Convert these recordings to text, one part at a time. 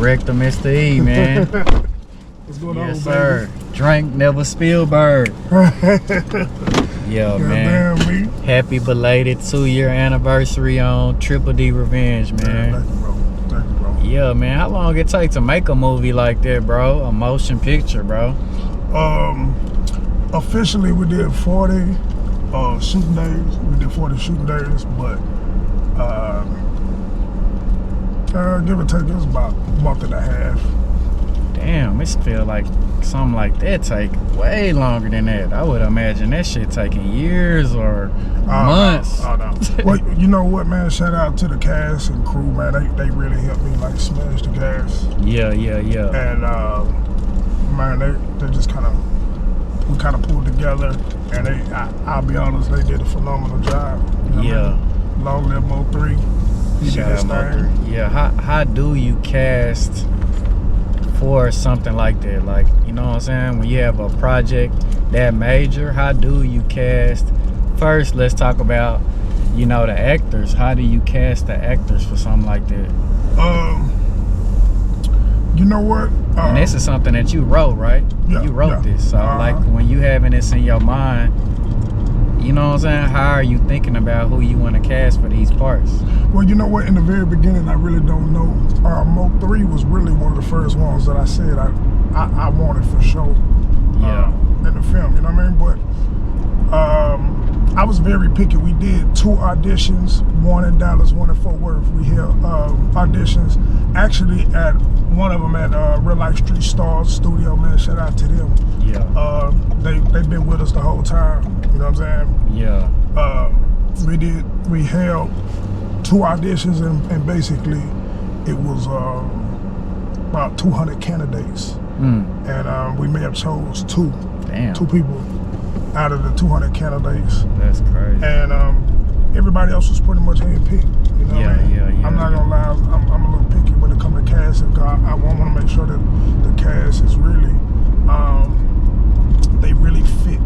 Director Mista E, man. What's going on, yes, sir. baby? Drink never Spielberg. Yeah, man. Damn me. Happy belated 2-year anniversary on Triple D Revenge, man. Thank you, bro. Thank you, bro. Yeah, man. How long it take to make a movie like that, bro? A motion picture, bro. Officially we did 40 shooting days. We did 40 shooting days, but give or take, it was about a month and a half. Damn, it feel like something like that take way longer than that. I would imagine that shit taking years or months. No. Well, you know what, man? Shout out to the cast and crew, man. They really helped me like smash the gas. Yeah. And man, they just we kind of pulled together, and I'll be honest, they did a phenomenal job. You know what I mean? Long live Mo3. He did his thing. Yeah, how do you cast for something like that? Like, you know what I'm saying? When you have a project that major, how do you cast? First, let's talk about, you know, the actors. How do you cast the actors for something like that? You know what? And this is something that you wrote, right? Yeah, you wrote this. So, like, when you having this in your mind, you know what I'm saying? How are you thinking about who you want to cast for these parts? Well, you know what? In the very beginning, I really don't know. Mo3 was really one of the first ones that I said I wanted for sure. In the film, you know what I mean? But I was very picky. We did 2 auditions, one in Dallas, one in Fort Worth. We held auditions actually at one of them at Real Life Street Stars Studio, man. Shout out to them. Yeah. They've been with us the whole time. You know what I'm saying? Yeah. We held 2 auditions, and basically it was about 200 candidates. And we may have chose 2 people out of the 200 candidates. That's crazy. And everybody else was pretty much handpicked. You know what I mean? Yeah. I'm not gonna lie, I'm a little picky when it comes to casting. I want to make sure that the cast is really, they really fit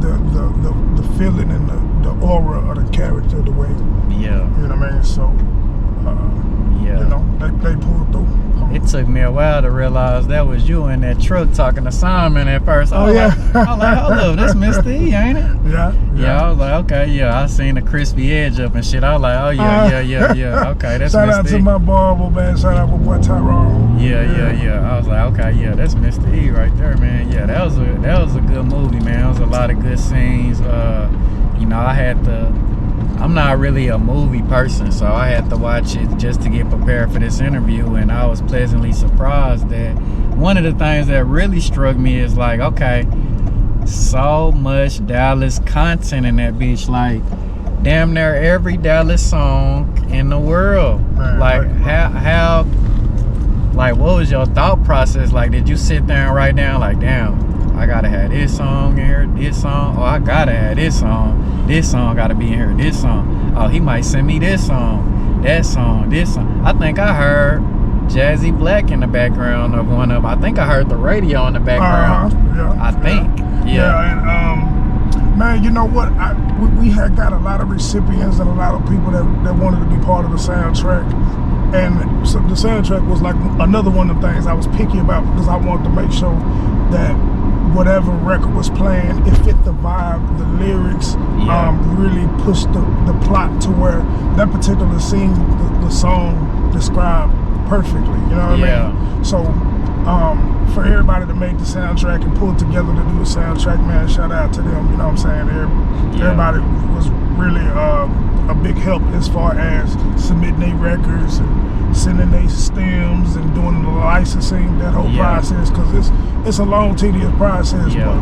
the feeling and the aura of the character, the way. Yeah. You know what I mean? So, you know, they pulled through. It took me a while to realize that was you in that truck talking to Simon at first. I was like, hold up, that's Mista E, ain't it? Yeah. I was like, okay, I seen the crispy edge up and shit. I was like, oh yeah, okay, that's Mista E. Shout out to my boy, man. Shout out to my boy Tyrone. Yeah. I was like, okay, that's Mista E right there, man. Yeah, that was a good movie, man. It was a lot of good scenes. You know, I'm not really a movie person, so I had to watch it just to get prepared for this interview, and I was pleasantly surprised that one of the things that really struck me is like, okay, so much Dallas content in that bitch, like damn near every Dallas song in the world. Man, like how like what was your thought process? Like, did you sit there and write down like, damn, I gotta have this song in here, this song, oh I gotta have this song gotta be in here, this song, oh he might send me this song, that song, this song. I think I heard Jazzy Black in the background of one of them. I think I heard the radio in the background. I think. And man, you know what? We had got a lot of recipients and a lot of people that wanted to be part of the soundtrack. And so the soundtrack was like another one of the things I was picky about, because I wanted to make sure that whatever record was playing, it fit the vibe, the lyrics, really pushed the plot to where that particular scene, the song described perfectly, you know what I mean? So for everybody to make the soundtrack and pull together to do the soundtrack, man, shout out to them, you know what I'm saying? Everybody was really a big help as far as submitting their records and sending their stems and doing the licensing, that whole process, because it's a long, tedious process. But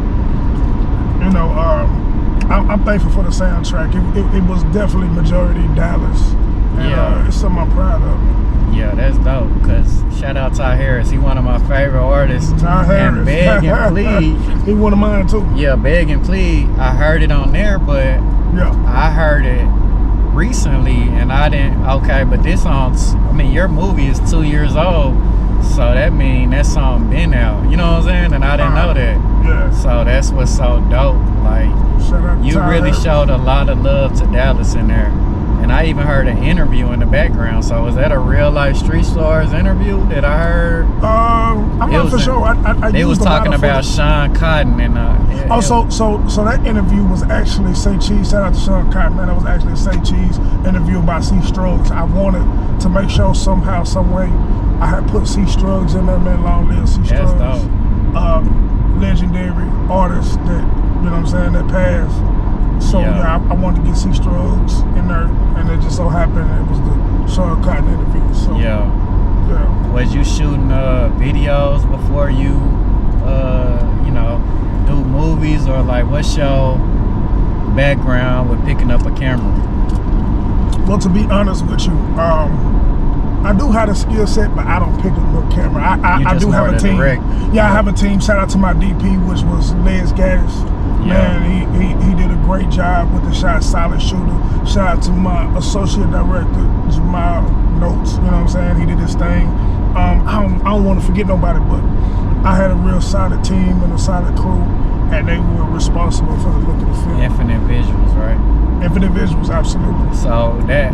you know, I'm thankful for the soundtrack. It was definitely majority Dallas, and it's something I'm proud of. Yeah, that's dope, because shout out Ty Harris. He one of my favorite artists. Ty Harris. And Beg and Plead. He one of mine too. Yeah, Beg and Plead. I heard it on there, but I heard it recently and I didn't, but this song's, I mean, your movie is 2 years old, so that mean that song been out, you know what I'm saying? And I didn't know that. So that's what's so dope. Like, you really showed a lot of love to Dallas in there. And I even heard an interview in the background. So was that a real life Street Stars interview that I heard? I'm not for sure. They was talking about Sean Cotton and so that interview was actually Say Cheese. Shout out to Sean Cotton, man. That was actually a Say Cheese interview by C Struggs. I wanted to make sure somehow, some way, I had put C Struggs in there, man. Long live C Struggs. Legendary artist that, you know what I'm saying, that passed. So yeah, I wanted to get C Struggs in there, and it just so happened it was the Sean Cotton interview. So yeah. Was you shooting videos before you do movies, or like what's your background with picking up a camera? Well, to be honest with you, I do have a skill set, but I don't pick up no camera. I do have a team. I have a team. Shout out to my DP, which was Les Gaddis. Man, he did a great job with the shot, solid shooter. Shout out to my associate director, Jamal Notes. You know what I'm saying? He did his thing. I don't want to forget nobody, but I had a real solid team and a solid crew, and they were responsible for the look of the film. Infinite visuals, right? Infinite visuals, absolutely. So that,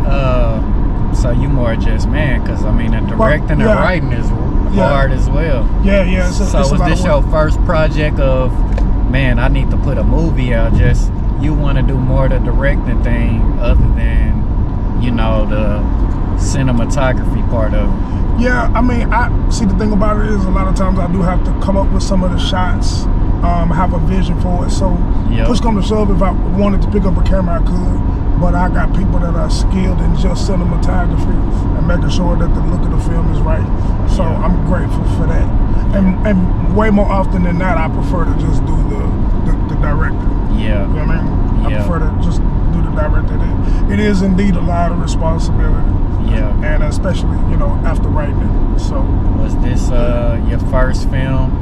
so you more just man, because I mean the directing and writing is hard as well. Yeah. So was this your first project of, man, I need to put a movie out? Just you want to do more the directing thing other than, the cinematography part of it? Yeah, I mean, I see the thing about it is a lot of times I do have to come up with some of the shots, have a vision for it. So push come to shove, if I wanted to pick up a camera, I could. But I got people that are skilled in just cinematography and making sure that the look of the film is right. So I'm grateful for that. And way more often than not, I prefer to just do the director. Yeah. You know what I mean? I prefer to just do the director. It is indeed a lot of responsibility. Yeah. And especially, after writing it. So was this your first film,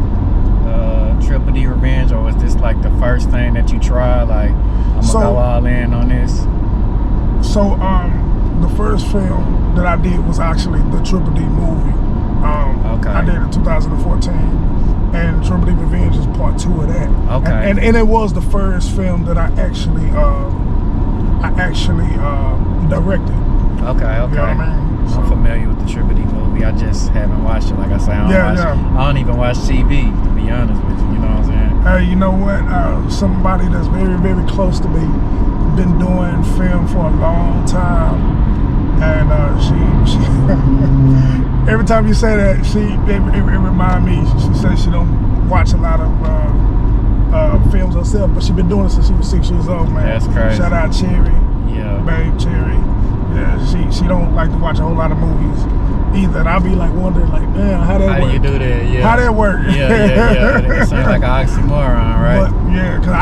Triple D Revenge, or was this like the first thing that you tried? Like, I'm gonna go all in on this? So the first film that I did was actually the Triple D movie. I did it in 2014, and Triple D Revenge is part 2 of that. Okay. And it was the first film that I actually directed. Okay. You know what I mean? I'm familiar with the Triple D movie. I just haven't watched it. Like I said, I don't even watch TV, to be honest with you. You know what I'm saying? Hey, you know what? Somebody that's very, very close to me, been doing film for a long time, and she every time you say that, it remind me. She says she don't watch a lot of films herself, but she been doing it since she was 6 years old, man. That's crazy. Shout out Cherry. Yeah. Babe Cherry. Yeah, she don't like to watch a whole lot of movies either. And I'll be like wondering, like, man, how that work? How do you do that? Yeah. How that work? Yeah. It seems like an oxymoron, right? But yeah, because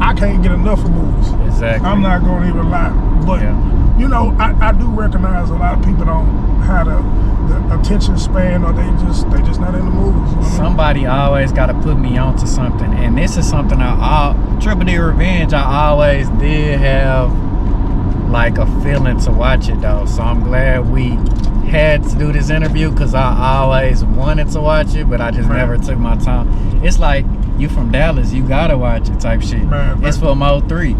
I can't get enough of movies. Exactly. I'm not going to even lie. But I do recognize a lot of people don't have the attention span, or they just not in the movies. You know? Somebody always got to put me onto something, and this is something Triple D Revenge, I always did have like a feeling to watch it though. So I'm glad we had to do this interview, because I always wanted to watch it, but I just never took my time. It's like, you from Dallas, you gotta watch it type shit. Man, it's for Mo3.